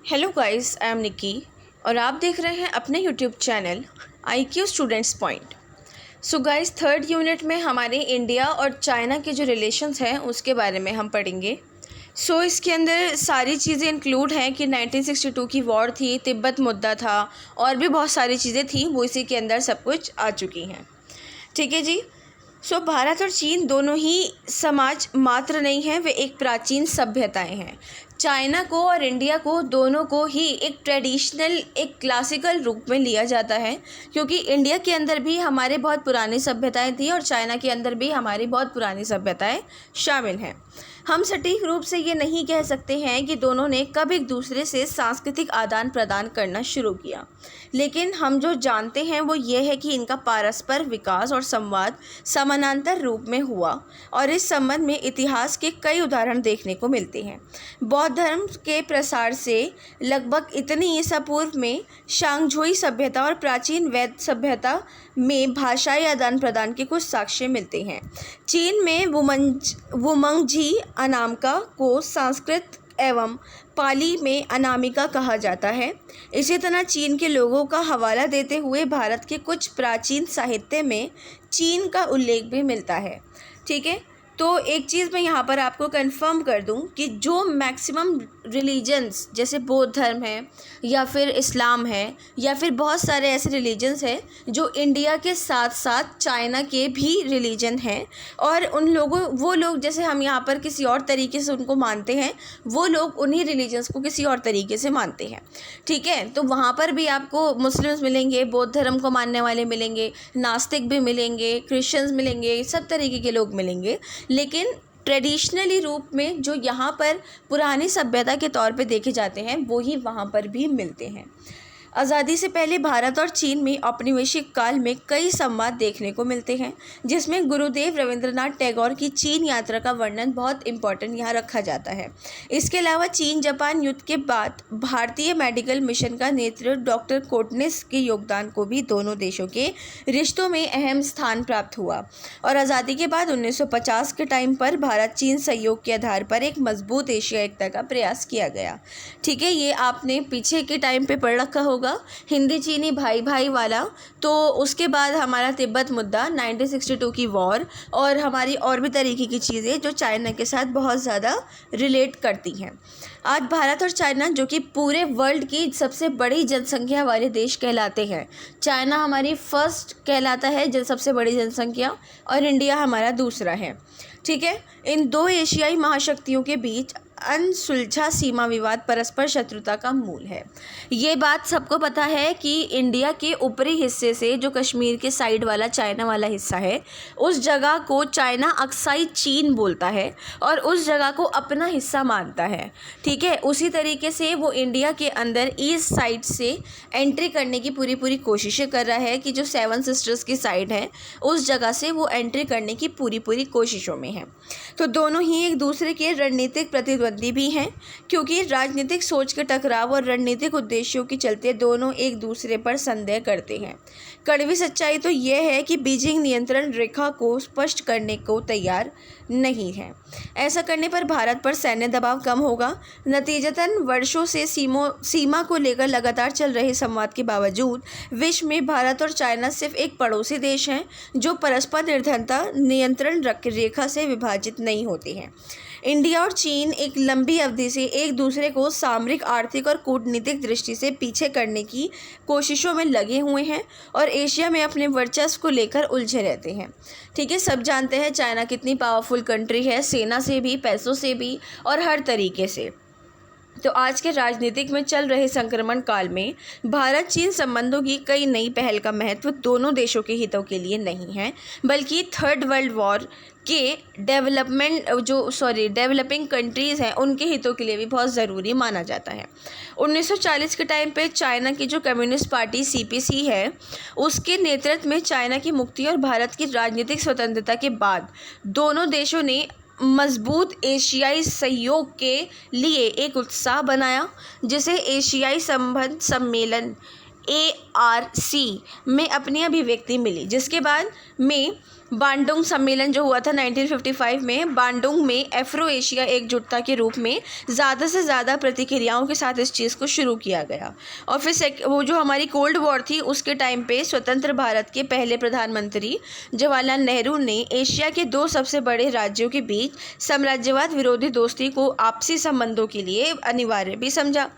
Hello guys, I am निकी और आप देख रहे हैं अपने YouTube channel IQ students point. So guys, third unit में हमारे इंडिया और चाइना के जो रिलेशंस हैं उसके बारे में हम पढ़ेंगे। सो इसके अंदर सारी चीज़ें इंक्लूड हैं कि 1962 की वॉर थी, तिब्बत मुद्दा था और भी बहुत सारी चीज़ें थी, वो इसी के अंदर सब कुछ आ चुकी हैं। ठीक है जी। सो भारत और चीन दोनों ही समाज मात्र नहीं हैं, वे एक प्राचीन सभ्यताएं हैं। चाइना को और इंडिया को दोनों को ही एक ट्रेडिशनल, एक क्लासिकल रूप में लिया जाता है, क्योंकि इंडिया के अंदर भी हमारे बहुत पुरानी सभ्यताएं थी और चाइना के अंदर भी हमारी बहुत पुरानी सभ्यताएं शामिल हैं। हम सटीक रूप से ये नहीं कह सकते हैं कि दोनों ने कब एक दूसरे से सांस्कृतिक आदान प्रदान करना शुरू किया, लेकिन हम जो जानते हैं वो ये है कि इनका पारस्पर विकास और संवाद समानांतर रूप में हुआ और इस संबंध में इतिहास के कई उदाहरण देखने को मिलते हैं। बौद्ध धर्म के प्रसार से लगभग इतनी ईसा पूर्व में शांगझोई सभ्यता और प्राचीन वैद्य सभ्यता में भाषाई आदान प्रदान के कुछ साक्ष्य मिलते हैं। चीन में वुमंगझी अनामिका को संस्कृत एवं पाली में अनामिका कहा जाता है। इसी तरह चीन के लोगों का हवाला देते हुए भारत के कुछ प्राचीन साहित्य में चीन का उल्लेख भी मिलता है। ठीक है, तो एक चीज़ मैं यहाँ पर आपको कंफर्म कर दूँ कि जो मैक्सिमम रिलीजन्स जैसे बौद्ध धर्म है या फिर इस्लाम है या फिर बहुत सारे ऐसे रिलीजन्स हैं जो इंडिया के साथ साथ चाइना के भी रिलीजन हैं, और वो लोग जैसे हम यहाँ पर किसी और तरीके से उनको मानते हैं, वो लोग उन्हीं रिलीजन्स को किसी और तरीके से मानते हैं। ठीक है, तो वहाँ पर भी आपको मुस्लिम्स मिलेंगे, बौद्ध धर्म को मानने वाले मिलेंगे, नास्तिक भी मिलेंगे, क्रिश्चियंस मिलेंगे, सब तरीके के लोग मिलेंगे, लेकिन ट्रेडिशनली रूप में जो यहाँ पर पुरानी सभ्यता के तौर पे देखे जाते हैं वो ही वहाँ पर भी मिलते हैं। आज़ादी से पहले भारत और चीन में औपनिवेशिक काल में कई संवाद देखने को मिलते हैं, जिसमें गुरुदेव रविंद्रनाथ टैगोर की चीन यात्रा का वर्णन बहुत इंपॉर्टेंट यहाँ रखा जाता है। इसके अलावा चीन जापान युद्ध के बाद भारतीय मेडिकल मिशन का नेतृत्व डॉक्टर कोटनिस के योगदान को भी दोनों देशों के रिश्तों में अहम स्थान प्राप्त हुआ। और आज़ादी के बाद 1950 के टाइम पर भारत चीन सहयोग के आधार पर एक मजबूत एशिया एकता का प्रयास किया गया। ठीक है, ये आपने पीछे के टाइम पे पढ़ रखा होगा, हिंदी चीनी भाई भाई वाला। तो उसके बाद हमारा तिब्बत मुद्दा, 1962 की वॉर और हमारी और भी तरीके की चीज़ें जो चाइना के साथ बहुत ज़्यादा रिलेट करती हैं। आज भारत और चाइना जो कि पूरे वर्ल्ड की सबसे बड़ी जनसंख्या वाले देश कहलाते हैं, चाइना हमारी फर्स्ट कहलाता है सबसे बड़ी जनसंख्या, और इंडिया हमारा दूसरा है। ठीक है, इन दो एशियाई महाशक्तियों के बीच अनसुलझा सीमा विवाद परस्पर शत्रुता का मूल है। ये बात सबको पता है कि इंडिया के ऊपरी हिस्से से जो कश्मीर के साइड वाला चाइना वाला हिस्सा है, उस जगह को चाइना अक्साई चीन बोलता है और उस जगह को अपना हिस्सा मानता है। ठीक है, उसी तरीके से वो इंडिया के अंदर ईस्ट साइड से एंट्री करने की पूरी कोशिशें कर रहा है कि जो सेवन सिस्टर्स की साइड है उस जगह से वो एंट्री करने की पूरी कोशिशों में है। तो दोनों ही एक दूसरे के रणनीतिक प्रतिद्वंदी भी हैं, क्योंकि राजनीतिक सोच के टकराव और रणनीतिक उद्देश्यों के चलते दोनों एक दूसरे पर संदेह करते हैं। कड़वी सच्चाई तो यह है कि बीजिंग नियंत्रण रेखा को स्पष्ट करने को तैयार नहीं है। ऐसा करने पर भारत पर सैन्य दबाव कम होगा। नतीजतन वर्षों से सीमा को लेकर लगातार चल रहे संवाद के बावजूद विश्व में भारत और चाइना सिर्फ एक पड़ोसी देश हैं जो परस्पर निर्धनता नियंत्रण रेखा से विभाजित नहीं होते हैं। इंडिया और चीन एक लंबी अवधि से एक दूसरे को सामरिक, आर्थिक और कूटनीतिक दृष्टि से पीछे करने की कोशिशों में लगे हुए हैं और एशिया में अपने वर्चस्व को लेकर उलझे रहते हैं। ठीक है, सब जानते हैं चाइना कितनी पावरफुल कंट्री है, सेना से भी, पैसों से भी और हर तरीके से। तो आज के राजनीतिक में चल रहे संक्रमण काल में भारत चीन संबंधों की कई नई पहल का महत्व दोनों देशों के हितों के लिए नहीं है, बल्कि थर्ड वर्ल्ड वॉर के डेवलपिंग कंट्रीज़ हैं उनके हितों के लिए भी बहुत ज़रूरी माना जाता है। 1940 के टाइम पे चाइना की जो कम्युनिस्ट पार्टी CPC है, उसके नेतृत्व में चाइना की मुक्ति और भारत की राजनीतिक स्वतंत्रता के बाद दोनों देशों ने मजबूत एशियाई सहयोग के लिए एक उत्साह बनाया, जिसे एशियाई संबंध सम्मेलन ARC में अपनी अभिव्यक्ति मिली, जिसके बाद में बांडुंग सम्मेलन जो हुआ था 1955 में, बांडुंग में एफ्रो एशिया एकजुटता के रूप में ज़्यादा से ज़्यादा प्रतिक्रियाओं के साथ इस चीज़ को शुरू किया गया। और फिर वो जो हमारी कोल्ड वॉर थी उसके टाइम पे स्वतंत्र भारत के पहले प्रधानमंत्री जवाहरलाल नेहरू ने एशिया के दो सबसे बड़े राज्यों के बीच साम्राज्यवाद विरोधी दोस्ती को आपसी संबंधों के लिए अनिवार्य भी समझा।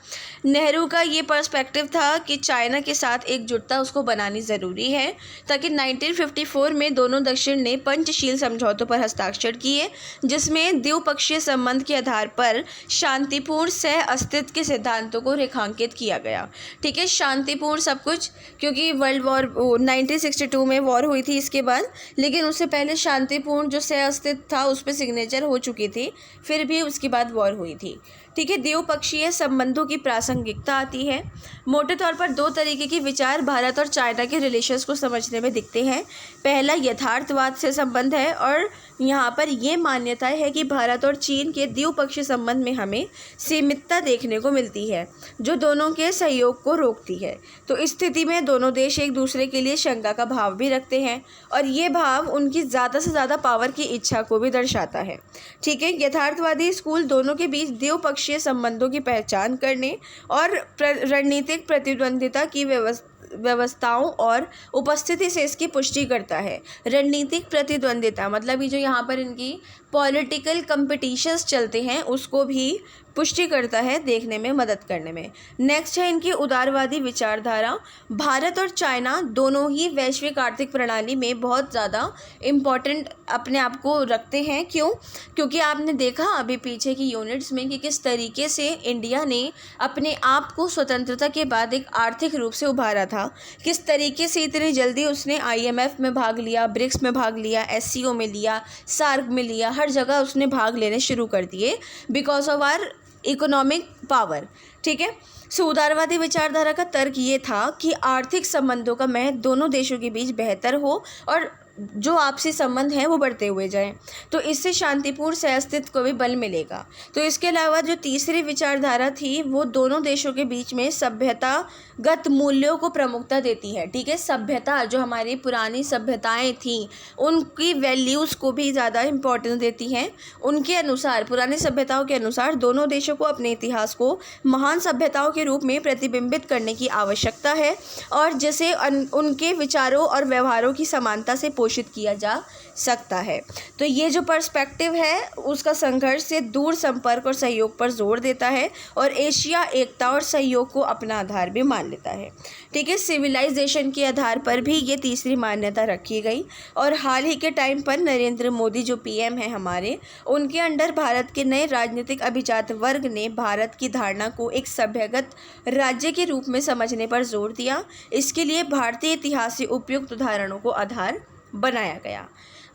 नेहरू का ये पर्सपेक्टिव था कि चाइना के साथ एकजुटता उसको बनानी ज़रूरी है, ताकि 1954 में दोनों दक्षिण ने पंचशील समझौतों पर हस्ताक्षर किए, जिसमें द्विपक्षीय संबंध के आधार पर शांतिपूर्ण सह अस्तित्व के सिद्धांतों को रेखांकित किया गया। ठीक है, शांतिपूर्ण सब कुछ, क्योंकि वर्ल्ड वॉर 1962 में वॉर हुई थी इसके बाद, लेकिन उससे पहले शांतिपूर्ण जो सह अस्तित्व था उस पर सिग्नेचर हो चुकी थी, फिर भी उसके बाद वॉर हुई थी। ठीक है, द्विपक्षीय संबंधों की प्रासंगिकता आती है। मोटे तौर पर दो तरीके के विचार भारत और चाइना के रिलेशंस को समझने में दिखते हैं। पहला यथार्थवाद से संबंध है, और यहाँ पर ये मान्यता है कि भारत और चीन के द्विपक्षीय संबंध में हमें सीमितता देखने को मिलती है, जो दोनों के सहयोग को रोकती है। तो इस स्थिति में दोनों देश एक दूसरे के लिए शंका का भाव भी रखते हैं, और ये भाव उनकी ज़्यादा से ज़्यादा पावर की इच्छा को भी दर्शाता है। ठीक है, यथार्थवादी स्कूल दोनों के बीच द्विपक्षीय संबंधों की पहचान करने और रणनीतिक प्रतिद्वंदिता की व्यवस्थाओं और उपस्थिति से इसकी पुष्टि करता है। रणनीतिक प्रतिद्वंदिता मतलब ये जो यहाँ पर इनकी पॉलिटिकल कंपटीशंस चलते हैं उसको भी पुष्टि करता है, देखने में मदद करने में। नेक्स्ट है इनकी उदारवादी विचारधारा। भारत और चाइना दोनों ही वैश्विक आर्थिक प्रणाली में बहुत ज़्यादा इम्पॉर्टेंट अपने आप को रखते हैं। क्यों? क्योंकि आपने देखा अभी पीछे की यूनिट्स में कि किस तरीके से इंडिया ने अपने आप को स्वतंत्रता के बाद एक आर्थिक रूप से उभारा था, किस तरीके से इतनी जल्दी उसने IMF में भाग लिया, ब्रिक्स में भाग लिया, SCO में लिया, सार्क में लिया, हर जगह उसने भाग लेने शुरू कर दिए because of our economic power. ठीक है, सो उदारवादी विचारधारा का तर्क ये था कि आर्थिक संबंधों का महत्व दोनों देशों के बीच बेहतर हो और जो आपसी संबंध हैं वो बढ़ते हुए जाएं, तो इससे शांतिपूर्ण सहअस्तित्व को भी बल मिलेगा। तो इसके अलावा जो तीसरी विचारधारा थी वो दोनों देशों के बीच में सभ्यतागत मूल्यों को प्रमुखता देती है। ठीक है, सभ्यता जो हमारी पुरानी सभ्यताएं थीं उनकी वैल्यूज़ को भी ज़्यादा इम्पोर्टेंस देती हैं। उनके अनुसार, पुरानी सभ्यताओं के अनुसार दोनों देशों को अपने इतिहास को महान सभ्यताओं के रूप में प्रतिबिंबित करने की आवश्यकता है, और जिसे उनके विचारों और व्यवहारों की समानता से पोषित किया जा सकता है। तो ये जो पर्सपेक्टिव है उसका संघर्ष से दूर संपर्क और सहयोग पर जोर देता है, और एशिया एकता और सहयोग को अपना आधार भी मान लेता है। ठीक है, सिविलाइजेशन के आधार पर भी ये तीसरी मान्यता रखी गई, और हाल ही के टाइम पर नरेंद्र मोदी जो PM हैं हमारे, उनके अंडर भारत के नए राजनीतिक अभिजात वर्ग ने भारत की धारणा को एक सभ्यगत राज्य के रूप में समझने पर जोर दिया। इसके लिए भारतीय इतिहास से उपयुक्त उदाहरणों को आधार बनाया गया।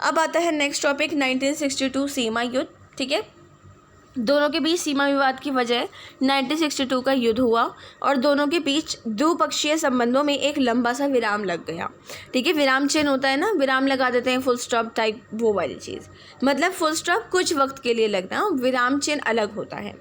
अब आता है नेक्स्ट टॉपिक 1962 सीमा युद्ध। ठीक है, दोनों के बीच सीमा विवाद की वजह 1962 का युद्ध हुआ, और दोनों के बीच द्विपक्षीय संबंधों में एक लंबा सा विराम लग गया। ठीक है, विराम चिन्ह होता है ना, विराम लगा देते हैं, फुल स्टॉप टाइप, वो वाली चीज़, मतलब फुल स्टॉप कुछ वक्त के लिए लगना, विराम चिन्ह अलग होता है।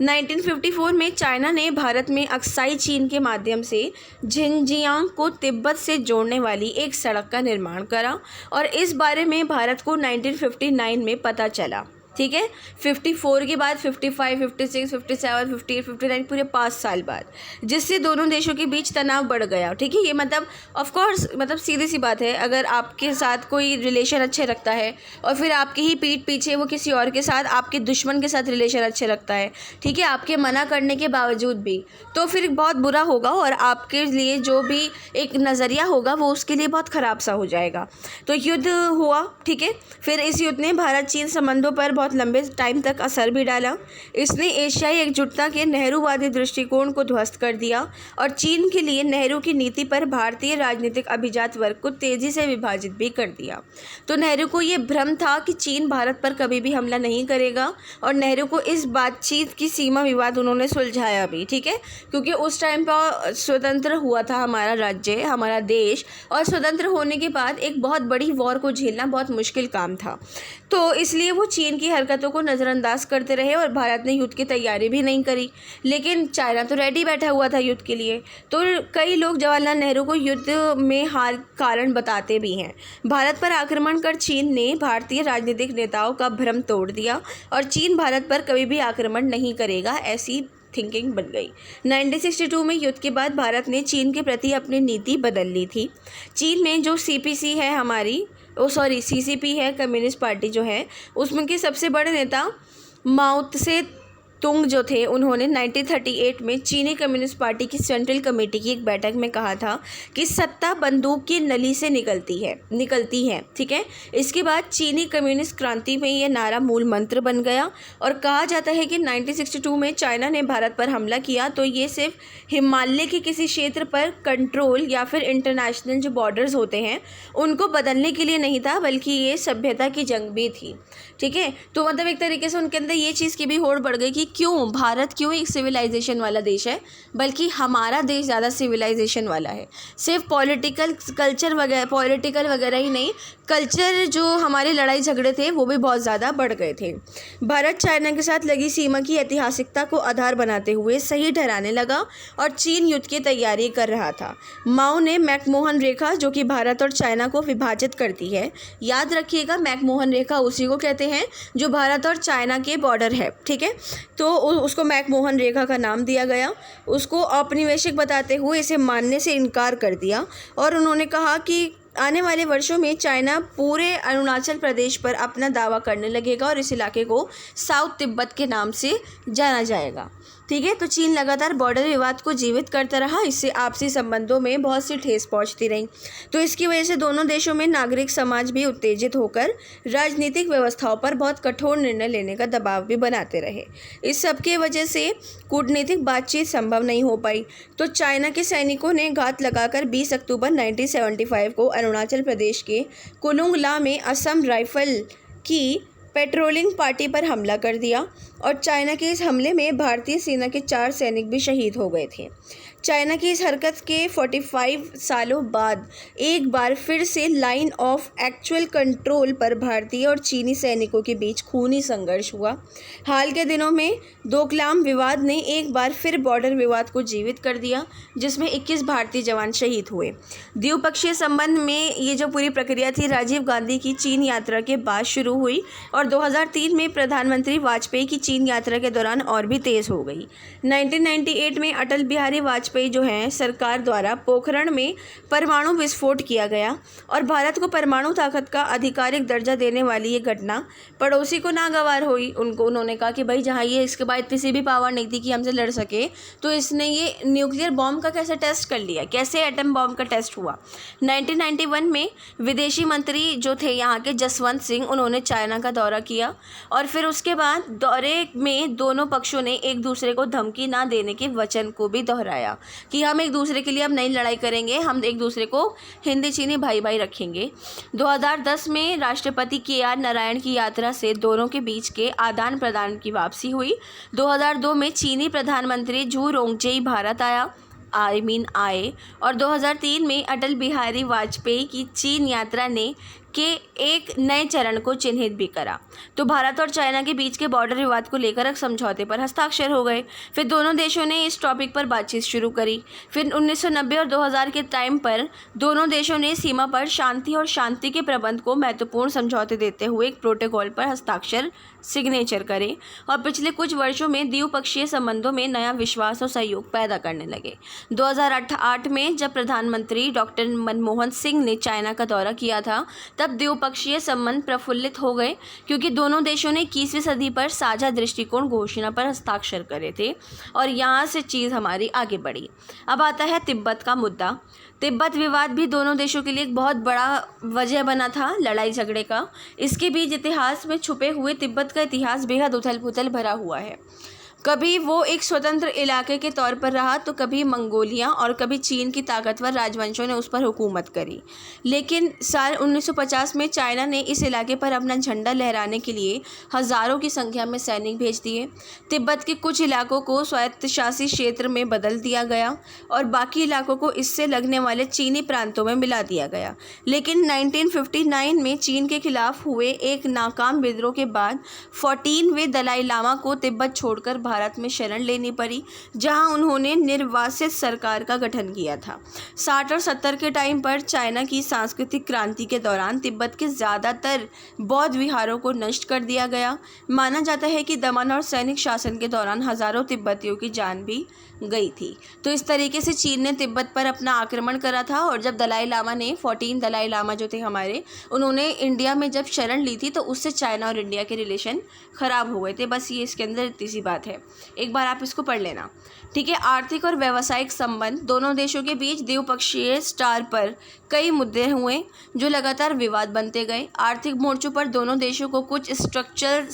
1954 में चाइना ने भारत में अक्साई चीन के माध्यम से झिंजियांग को तिब्बत से जोड़ने वाली एक सड़क का निर्माण करा, और इस बारे में भारत को 1959 में पता चला। ठीक है, 54 के बाद 55, 56, 57, 58, 59 पूरे 5 साल बाद, जिससे दोनों देशों के बीच तनाव बढ़ गया। ठीक है, ये मतलब ऑफ कोर्स मतलब सीधी सी बात है, अगर आपके साथ कोई रिलेशन अच्छे रखता है और फिर आपके ही पीठ पीछे वो किसी और के साथ, आपके दुश्मन के साथ रिलेशन अच्छे रखता है, ठीक है, आपके मना करने के बावजूद भी, तो फिर बहुत बुरा होगा, और आपके लिए जो भी एक नज़रिया होगा वो उसके लिए बहुत ख़राब सा हो जाएगा। तो युद्ध हुआ। ठीक है, फिर इस युद्ध ने भारत चीन संबंधों पर बहुत लंबे टाइम तक असर भी डाला। इसने एशियाई एकजुटता के नेहरूवादी दृष्टिकोण को ध्वस्त कर दिया, और चीन के लिए नेहरू की नीति पर भारतीय राजनीतिक अभिजात वर्ग को तेजी से विभाजित भी कर दिया। तो नेहरू को ये भ्रम था कि चीन भारत पर कभी भी हमला नहीं करेगा, और नेहरू को इस बातचीत की सीमा विवाद उन्होंने सुलझाया भी। ठीक है, क्योंकि उस टाइम पर स्वतंत्र हुआ था हमारा राज्य, हमारा देश, और स्वतंत्र होने के बाद एक बहुत बड़ी वॉर को झेलना बहुत मुश्किल काम था। तो इसलिए वो चीन की हरकतों को नज़रअंदाज करते रहे और भारत ने युद्ध की तैयारी भी नहीं करी। लेकिन चाइना तो रेडी बैठा हुआ था युद्ध के लिए। तो कई लोग जवाहरलाल नेहरू को युद्ध में हार कारण बताते भी हैं। भारत पर आक्रमण कर चीन ने भारतीय राजनीतिक नेताओं का भ्रम तोड़ दिया और चीन भारत पर कभी भी आक्रमण नहीं करेगा, ऐसी थिंकिंग बन गई। 1962 में युद्ध के बाद भारत ने चीन के प्रति अपनी नीति बदल ली थी। चीन में जो सीपीसी है सीसीपी है, कम्युनिस्ट पार्टी जो है, उसमें के सबसे बड़े नेता माओ त्से तुंग जो थे, उन्होंने 1938 में चीनी कम्युनिस्ट पार्टी की सेंट्रल कमेटी की एक बैठक में कहा था कि सत्ता बंदूक की नली से निकलती है। ठीक है। इसके बाद चीनी कम्युनिस्ट क्रांति में यह नारा मूल मंत्र बन गया और कहा जाता है कि 1962 में चाइना ने भारत पर हमला किया तो ये सिर्फ हिमालय के किसी क्षेत्र पर कंट्रोल या फिर इंटरनेशनल जो बॉर्डर्स होते हैं उनको बदलने के लिए नहीं था, बल्कि ये सभ्यता की जंग भी थी। ठीक है। तो मतलब एक तरीके से उनके अंदर ये चीज़ की भी होड़ बढ़ गई कि भारत क्यों एक सिविलाइजेशन वाला देश है, बल्कि हमारा देश ज़्यादा सिविलाइजेशन वाला है। सिर्फ पॉलिटिकल वगैरह ही नहीं, कल्चर जो हमारे लड़ाई झगड़े थे वो भी बहुत ज़्यादा बढ़ गए थे। भारत चाइना के साथ लगी सीमा की ऐतिहासिकता को आधार बनाते हुए सही ठहराने लगा और चीन युद्ध की तैयारी कर रहा था। माओ ने मैकमोहन रेखा, जो कि भारत और चाइना को विभाजित करती है, याद रखिएगा मैकमोहन रेखा उसी को कहते हैं जो भारत और चाइना के बॉर्डर है। ठीक है। तो उसको मैकमोहन रेखा का नाम दिया गया। उसको औपनिवेशिक बताते हुए इसे मानने से इनकार कर दिया और उन्होंने कहा कि आने वाले वर्षों में चाइना पूरे अरुणाचल प्रदेश पर अपना दावा करने लगेगा और इस इलाके को साउथ तिब्बत के नाम से जाना जाएगा। ठीक है। तो चीन लगातार बॉर्डर विवाद को जीवित करता रहा। इससे आपसी संबंधों में बहुत सी ठेस पहुंचती रही। तो इसकी वजह से दोनों देशों में नागरिक समाज भी उत्तेजित होकर राजनीतिक व्यवस्थाओं पर बहुत कठोर निर्णय लेने का दबाव भी बनाते रहे। इस सब के वजह से कूटनीतिक बातचीत संभव नहीं हो पाई। तो चाइना के सैनिकों ने घात लगाकर 20 अक्टूबर 1975 को अरुणाचल प्रदेश के कुलुंग ला में असम राइफल की पेट्रोलिंग पार्टी पर हमला कर दिया और चाइना के इस हमले में भारतीय सेना के 4 सैनिक भी शहीद हो गए थे। चाइना की इस हरकत के 45 सालों बाद एक बार फिर से लाइन ऑफ एक्चुअल कंट्रोल पर भारतीय और चीनी सैनिकों के बीच खूनी संघर्ष हुआ। हाल के दिनों में डोकलाम विवाद ने एक बार फिर बॉर्डर विवाद को जीवित कर दिया, जिसमें 21 भारतीय जवान शहीद हुए। द्विपक्षीय संबंध में ये जो पूरी प्रक्रिया थी राजीव गांधी की चीन यात्रा के बाद शुरू हुई और 2003 में प्रधानमंत्री वाजपेयी की चीन यात्रा के दौरान और भी तेज़ हो गई। 1998 में अटल बिहारी वाजपेयी जो है सरकार द्वारा पोखरण में परमाणु विस्फोट किया गया और भारत को परमाणु ताकत का आधिकारिक दर्जा देने वाली ये घटना पड़ोसी को नागवार हुई। उन्होंने कहा कि भाई जहाँ ये इसके बाद किसी भी पावर नहीं थी कि हमसे लड़ सके, तो इसने ये न्यूक्लियर बॉम्ब का कैसे टेस्ट कर लिया, कैसे एटम बॉम्ब का टेस्ट हुआ। 1991 में विदेशी मंत्री जो थे यहाँ के जसवंत सिंह, उन्होंने चाइना का दौरा किया और फिर उसके बाद दौरे में दोनों पक्षों ने एक दूसरे को धमकी ना देने के वचन को भी दोहराया कि हम एक दूसरे के लिए अब नई लड़ाई करेंगे, हम एक दूसरे को हिंदी चीनी भाई भाई रखेंगे। 2010 में राष्ट्रपति KR नारायण की यात्रा से दोनों के बीच के आदान प्रदान की वापसी हुई। 2002 में चीनी प्रधानमंत्री झू रोंगजेई भारत आए और 2003 में अटल बिहारी वाजपेयी की चीन यात्रा ने के एक नए चरण को चिन्हित भी करा। तो भारत और चाइना के बीच के बॉर्डर विवाद को लेकर एक समझौते पर हस्ताक्षर हो गए। फिर दोनों देशों ने इस टॉपिक पर बातचीत शुरू करी। फिर 1990 और 2000 के टाइम पर दोनों देशों ने सीमा पर शांति और शांति के प्रबंध को महत्वपूर्ण समझौते देते हुए एक प्रोटोकॉल पर हस्ताक्षर सिग्नेचर करे और पिछले कुछ वर्षों में द्विपक्षीय संबंधों में नया विश्वास और सहयोग पैदा करने लगे। 2008 में जब प्रधानमंत्री डॉक्टर मनमोहन सिंह ने चाइना का दौरा किया था, तब द्विपक्षीय संबंध प्रफुल्लित हो गए क्योंकि दोनों देशों ने 21वीं सदी पर साझा दृष्टिकोण घोषणा पर हस्ताक्षर करे थे और यहाँ से चीज़ हमारी आगे बढ़ी। अब आता है तिब्बत का मुद्दा। तिब्बत विवाद भी दोनों देशों के लिए एक बहुत बड़ा वजह बना था लड़ाई झगड़े का। इसके बीच इतिहास में छुपे हुए तिब्बत का इतिहास बेहद उथल पुथल भरा हुआ है। कभी वो एक स्वतंत्र इलाके के तौर पर रहा तो कभी मंगोलिया और कभी चीन की ताकतवर राजवंशों ने उस पर हुकूमत करी। लेकिन साल 1950 में चाइना ने इस इलाके पर अपना झंडा लहराने के लिए हज़ारों की संख्या में सैनिक भेज दिए। तिब्बत के कुछ इलाकों को स्वायत्तशासी क्षेत्र में बदल दिया गया और बाकी इलाकों को इससे लगने वाले चीनी प्रांतों में मिला दिया गया। लेकिन 1959 में चीन के खिलाफ हुए एक नाकाम विद्रोह के बाद 14वें दलाई लामा को तिब्बत छोड़कर भारत में शरण लेनी पड़ी, जहां उन्होंने निर्वासित सरकार का गठन किया था। 60 और 70 के टाइम पर चाइना की सांस्कृतिक क्रांति के दौरान तिब्बत के ज़्यादातर बौद्ध विहारों को नष्ट कर दिया गया। माना जाता है कि दमन और सैनिक शासन के दौरान हज़ारों तिब्बतियों की जान भी गई थी। तो इस तरीके से चीन ने तिब्बत पर अपना आक्रमण करा था। और जब दलाई लामा ने 14 दलाई लामा जो थे हमारे, उन्होंने इंडिया में जब शरण ली थी तो उससे चाइना और इंडिया के रिलेशन ख़राब हो गए थे। बस ये इसके अंदर इतनी सी बात है, एक बार आप इसको पढ़ लेना, ठीक है। आर्थिक और व्यावसायिक संबंध दोनों देशों के बीच द्विपक्षीय स्तर पर कई मुद्दे हुए जो लगातार विवाद बनते गए। आर्थिक मोर्चों पर दोनों देशों को कुछ स्ट्रक्चरल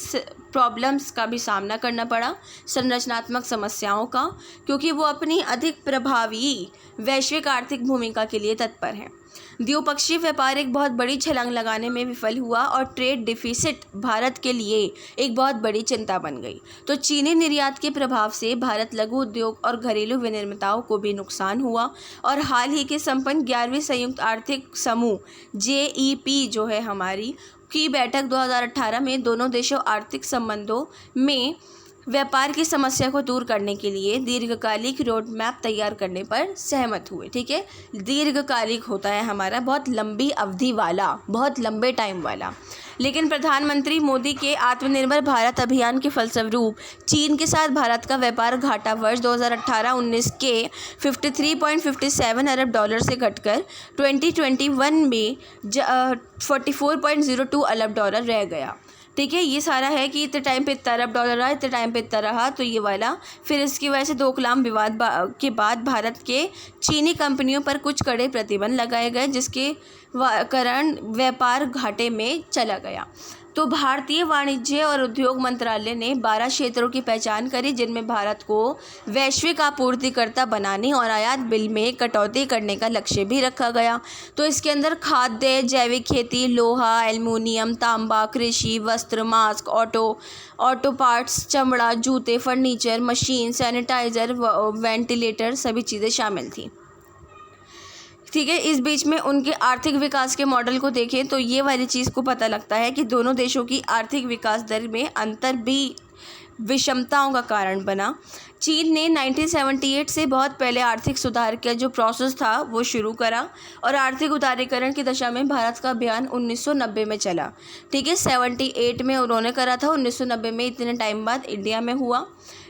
प्रॉब्लम्स का भी सामना करना पड़ा, संरचनात्मक समस्याओं का, क्योंकि वो अपनी अधिक प्रभावी वैश्विक आर्थिक भूमिका के लिए तत्पर हैं। द्विपक्षीय व्यापार एक बहुत बड़ी छलांग लगाने में विफल हुआ और ट्रेड डिफिसिट भारत के लिए एक बहुत बड़ी चिंता बन गई। तो चीनी निर्यात के प्रभाव से भारत लघु उद्योग और घरेलू विनिर्माताओं को भी नुकसान हुआ। और हाल ही के संपन्न 11वीं संयुक्त आर्थिक समूह JEP जो है हमारी की बैठक 2018 में दोनों देशों आर्थिक संबंधों में व्यापार की समस्या को दूर करने के लिए दीर्घकालिक रोड मैप तैयार करने पर सहमत हुए। ठीक है, दीर्घकालिक होता है हमारा बहुत लंबी अवधि वाला, बहुत लंबे टाइम वाला। लेकिन प्रधानमंत्री मोदी के आत्मनिर्भर भारत अभियान के फलस्वरूप चीन के साथ भारत का व्यापार घाटा वर्ष 2018-19 के 53.57 अरब डॉलर से घटकर 2021 में 44.02 अरब डॉलर रह गया। ठीक है, ये सारा है कि इतने टाइम पे इतना अरब डॉलर रहा, इतने टाइम पे इतना रहा, तो ये वाला। फिर इसकी वजह से डोकलाम विवाद के बाद भारत के चीनी कंपनियों पर कुछ कड़े प्रतिबंध लगाए गए, जिसके कारण व्यापार घाटे में चला गया। तो भारतीय वाणिज्य और उद्योग मंत्रालय ने 12 क्षेत्रों की पहचान करी जिनमें भारत को वैश्विक आपूर्तिकर्ता बनाने और आयात बिल में कटौती करने का लक्ष्य भी रखा गया। तो इसके अंदर खाद्य, जैविक खेती, लोहा, एल्युमिनियम, तांबा, कृषि, वस्त्र, मास्क, ऑटो पार्ट्स, चमड़ा, जूते, फर्नीचर, मशीन, सैनिटाइज़र, वेंटिलेटर सभी चीज़ें शामिल थी। ठीक है, इस बीच में उनके आर्थिक विकास के मॉडल को देखें तो ये वाली चीज़ को पता लगता है कि दोनों देशों की आर्थिक विकास दर में अंतर भी विषमताओं का कारण बना। चीन ने 1978 से बहुत पहले आर्थिक सुधार का जो प्रोसेस था वो शुरू करा और आर्थिक उदारीकरण की दशा में भारत का अभियान 1990 में चला। ठीक है, 78 में उन्होंने करा था, 1990 में इतने टाइम बाद इंडिया में हुआ।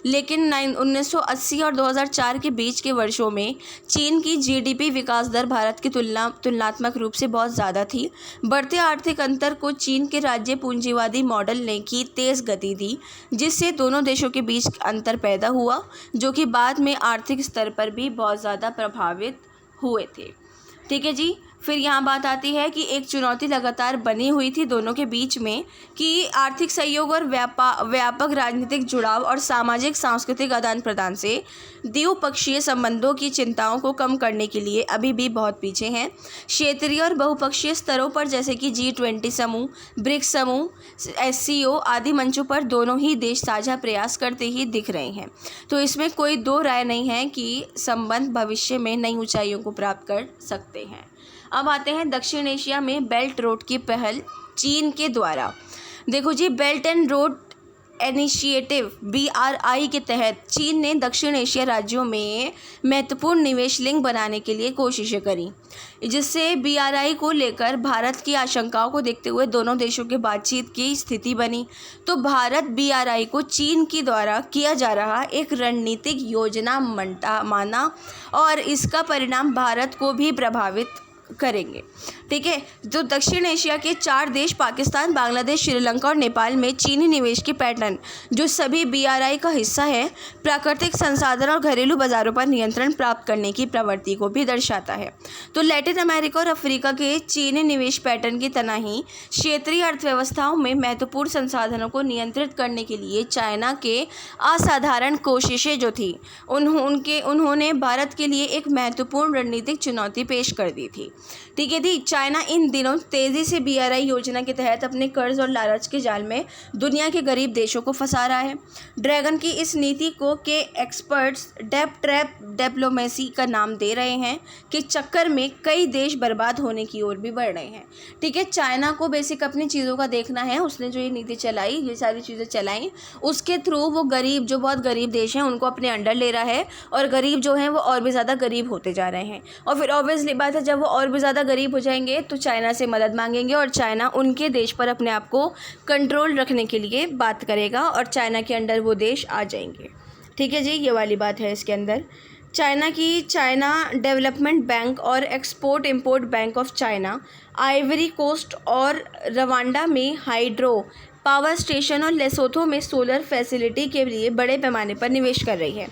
लेकिन 1980 और 2004 के बीच के वर्षों में चीन की GDP विकास दर भारत की तुलनात्मक रूप से बहुत ज़्यादा थी। बढ़ते आर्थिक अंतर को चीन के राज्य पूंजीवादी मॉडल ने की तेज़ गति दी, जिससे दोनों देशों के बीच अंतर पैदा हुआ, जो कि बाद में आर्थिक स्तर पर भी बहुत ज़्यादा प्रभावित हुए थे। ठीक है जी, फिर यहाँ बात आती है कि एक चुनौती लगातार बनी हुई थी दोनों के बीच में कि आर्थिक सहयोग और व्यापक राजनीतिक जुड़ाव और सामाजिक सांस्कृतिक आदान प्रदान से द्विपक्षीय संबंधों की चिंताओं को कम करने के लिए अभी भी बहुत पीछे हैं। क्षेत्रीय और बहुपक्षीय स्तरों पर जैसे कि G20 समूह, ब्रिक्स समूह, SCO आदि मंचों पर दोनों ही देश साझा प्रयास करते ही दिख रहे हैं। तो इसमें कोई दो राय नहीं है कि संबंध भविष्य में नई ऊंचाइयों को प्राप्त कर सकते हैं। अब आते हैं दक्षिण एशिया में बेल्ट रोड की पहल चीन के द्वारा। देखो जी, belt and road initiative BRI के तहत चीन ने दक्षिण एशिया राज्यों में महत्वपूर्ण निवेश लिंक बनाने के लिए कोशिशें करी, जिससे BRI को लेकर भारत की आशंकाओं को देखते हुए दोनों देशों के बातचीत की स्थिति बनी। तो भारत BRI को चीन के द्वारा किया जा रहा एक रणनीतिक योजना माना और इसका परिणाम भारत को भी प्रभावित करेंगे। ठीक है, तो दक्षिण एशिया के 4 देश पाकिस्तान, बांग्लादेश, श्रीलंका और नेपाल में चीनी निवेश की पैटर्न, जो सभी BRI का हिस्सा है, प्राकृतिक संसाधन और घरेलू बाजारों पर नियंत्रण प्राप्त करने की प्रवृत्ति को भी दर्शाता है। तो लैटिन अमेरिका और अफ्रीका के चीनी निवेश पैटर्न की तरह ही क्षेत्रीय अर्थव्यवस्थाओं में महत्वपूर्ण संसाधनों को नियंत्रित करने के लिए चाइना के असाधारण कोशिशें जो थी, उन्होंने भारत के लिए एक महत्वपूर्ण रणनीतिक चुनौती पेश कर दी थी। ठीक है जी, चाइना इन दिनों तेज़ी से BRI योजना के तहत अपने कर्ज और लालच के जाल में दुनिया के गरीब देशों को फंसा रहा है। ड्रैगन की इस नीति को के एक्सपर्ट्स डेप ट्रैप डिप्लोमेसी का नाम दे रहे हैं कि चक्कर में कई देश बर्बाद होने की ओर भी बढ़ रहे हैं। ठीक है, चाइना को बेसिक अपनी चीज़ों का देखना है। उसने जो ये नीति चलाई, ये सारी चीज़ें चलाई, उसके थ्रू वो गरीब, जो बहुत गरीब देश हैं, उनको अपने अंडर ले रहा है और गरीब जो हैं वो और भी ज़्यादा गरीब होते जा रहे हैं। और फिर ऑब्वियसली बात है, जब वो और भी ज़्यादा गरीब हो जाएंगे तो चाइना से मदद मांगेंगे और चाइना उनके देश पर अपने आप को कंट्रोल रखने के लिए बात करेगा और चाइना के अंडर वो देश आ जाएंगे। ठीक है जी, ये वाली बात है इसके अंदर। चाइना डेवलपमेंट बैंक और export import bank of China Ivory Coast और रवांडा में हाइड्रो पावर स्टेशन और लेसोथो में सोलर फैसिलिटी के लिए बड़े पैमाने पर निवेश कर रही है।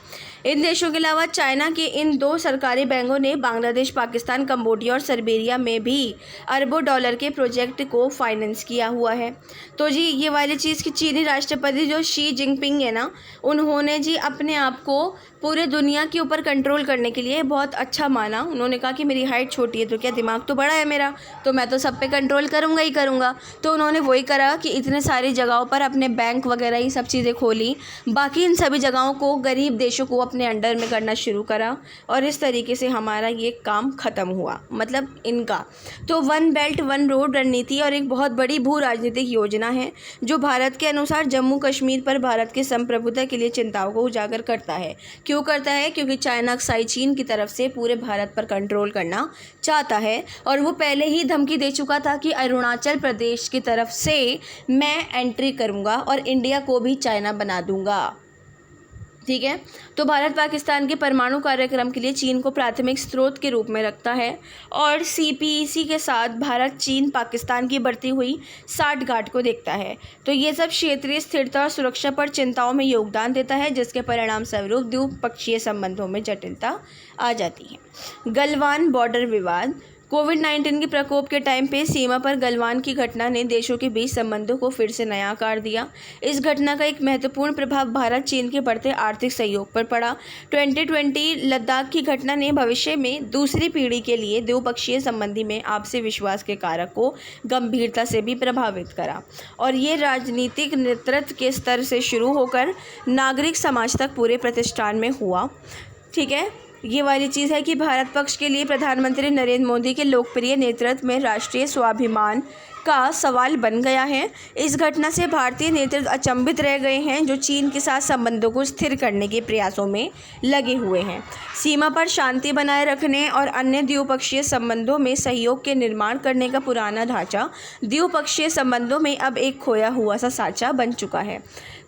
इन देशों के अलावा चाइना के इन 2 सरकारी बैंकों ने बांग्लादेश, पाकिस्तान, कंबोडिया और सर्बिया में भी अरबों डॉलर के प्रोजेक्ट को फाइनेंस किया हुआ है। तो जी ये वाली चीज़ कि चीनी राष्ट्रपति जो शी जिनपिंग है ना, उन्होंने जी अपने आप को पूरे दुनिया के ऊपर कंट्रोल करने के लिए बहुत अच्छा माना। उन्होंने कहा कि मेरी हाइट छोटी है तो क्या, दिमाग तो बड़ा है मेरा, तो मैं तो सब पे कंट्रोल करूँगा ही करूँगा। तो उन्होंने वही करा कि इतने सारी जगहों पर अपने बैंक वगैरह ये सब चीज़ें खोली, बाकी इन सभी जगहों को गरीब देशों को अपने अंडर में करना शुरू करा और इस तरीके से हमारा ये काम ख़त्म हुआ, मतलब इनका। तो 1 बेल्ट 1 रोड रणनीति और एक बहुत बड़ी भू राजनीतिक योजना है जो भारत के अनुसार जम्मू कश्मीर पर भारत के संप्रभुता के लिए चिंताओं को उजागर करता है। क्यों करता है? क्योंकि चाइना अक्साई चीन की तरफ से पूरे भारत पर कंट्रोल करना चाहता है और वो पहले ही धमकी दे चुका था कि अरुणाचल प्रदेश की तरफ से मैं एंट्री करूँगा और इंडिया को भी चाइना बना दूँगा। ठीक है, तो भारत पाकिस्तान के परमाणु कार्यक्रम के लिए चीन को प्राथमिक स्रोत के रूप में रखता है और CPEC के साथ भारत चीन पाकिस्तान की बढ़ती हुई साठगांठ को देखता है। तो ये सब क्षेत्रीय स्थिरता और सुरक्षा पर चिंताओं में योगदान देता है, जिसके परिणाम स्वरूप द्विपक्षीय संबंधों में जटिलता आ जाती है। गलवान बॉर्डर विवाद। कोविड-19 के प्रकोप के टाइम पे सीमा पर गलवान की घटना ने देशों के बीच संबंधों को फिर से नया आकार दिया। इस घटना का एक महत्वपूर्ण प्रभाव भारत चीन के बढ़ते आर्थिक सहयोग पर पड़ा। 2020 लद्दाख की घटना ने भविष्य में दूसरी पीढ़ी के लिए द्विपक्षीय संबंधी में आपसी विश्वास के कारक को गंभीरता से भी प्रभावित करा और ये राजनीतिक नेतृत्व के स्तर से शुरू होकर नागरिक समाज तक पूरे प्रतिष्ठान में हुआ। ठीक है, ये वाली चीज़ है कि भारत पक्ष के लिए प्रधानमंत्री नरेंद्र मोदी के लोकप्रिय नेतृत्व में राष्ट्रीय स्वाभिमान का सवाल बन गया है। इस घटना से भारतीय नेतृत्व अचंभित रह गए हैं, जो चीन के साथ संबंधों को स्थिर करने के प्रयासों में लगे हुए हैं। सीमा पर शांति बनाए रखने और अन्य द्विपक्षीय संबंधों में सहयोग के निर्माण करने का पुराना ढांचा द्विपक्षीय संबंधों में अब एक खोया हुआ सा साँचा बन चुका है।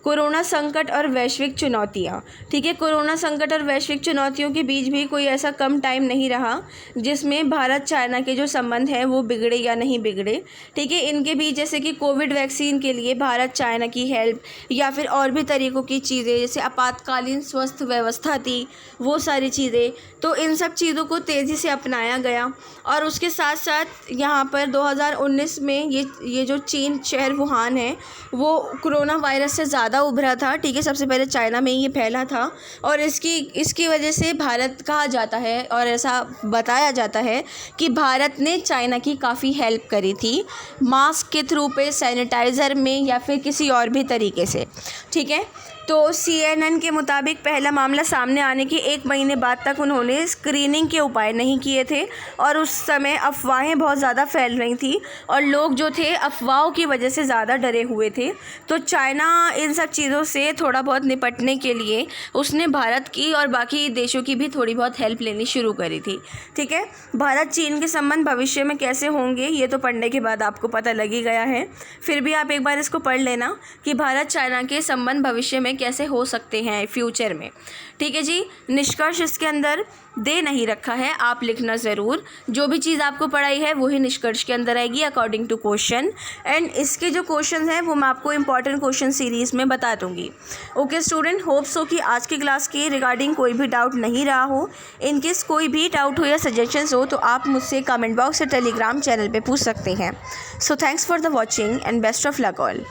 कोरोना संकट और वैश्विक चुनौतियाँ। ठीक है, कोरोना संकट और वैश्विक चुनौतियों के बीच भी कोई ऐसा कम टाइम नहीं रहा जिसमें भारत चाइना के जो संबंध हैं वो बिगड़े या नहीं बिगड़े। ठीक है, इनके बीच जैसे कि कोविड वैक्सीन के लिए भारत चाइना की हेल्प या फिर और भी तरीक़ों की चीज़ें, जैसे आपातकालीन स्वास्थ्य व्यवस्था थी, वो सारी चीज़ें, तो इन सब चीज़ों को तेज़ी से अपनाया गया। और उसके साथ साथ यहाँ पर 2019 में ये जो चीन शहर वुहान है वो कोरोना वायरस से ज़्यादा उभरा था। ठीक है, सबसे पहले चाइना में ही ये फैला था और इसकी वजह से भारत कहा जाता है और ऐसा बताया जाता है कि भारत ने चाइना की काफ़ी हेल्प करी थी, मास्क के थ्रू पे, सैनिटाइज़र में या फिर किसी और भी तरीके से। ठीक है, तो CNN के मुताबिक पहला मामला सामने आने के 1 महीने बाद तक उन्होंने स्क्रीनिंग के उपाय नहीं किए थे और उस समय अफवाहें बहुत ज़्यादा फैल रही थी और लोग जो थे अफवाहों की वजह से ज़्यादा डरे हुए थे। तो चाइना इन सब चीज़ों से थोड़ा बहुत निपटने के लिए उसने भारत की और बाकी देशों की भी थोड़ी बहुत हेल्प लेनी शुरू करी थी। ठीक है, भारत चीन के संबंध भविष्य में कैसे होंगे ये तो पढ़ने के बाद आपको पता लग ही गया है, फिर भी आप एक बार इसको पढ़ लेना कि भारत चाइना के संबंध भविष्य में में कैसे हो सकते हैं फ्यूचर में। ठीक है जी, निष्कर्ष इसके अंदर दे नहीं रखा है, आप लिखना ज़रूर। जो भी चीज़ आपको पढ़ाई है वही निष्कर्ष के अंदर आएगी अकॉर्डिंग टू क्वेश्चन। एंड इसके जो क्वेश्चन हैं वो मैं आपको इंपॉर्टेंट क्वेश्चन सीरीज़ में बता दूंगी। ओके स्टूडेंट, होप सो कि आज की क्लास के रिगार्डिंग कोई भी डाउट नहीं रहा हो। इनकेस कोई भी डाउट हो या सजेशंस हो तो आप मुझसे कमेंट बॉक्स या टेलीग्राम चैनल पे पूछ सकते हैं। So thanks for the watching and best of luck all.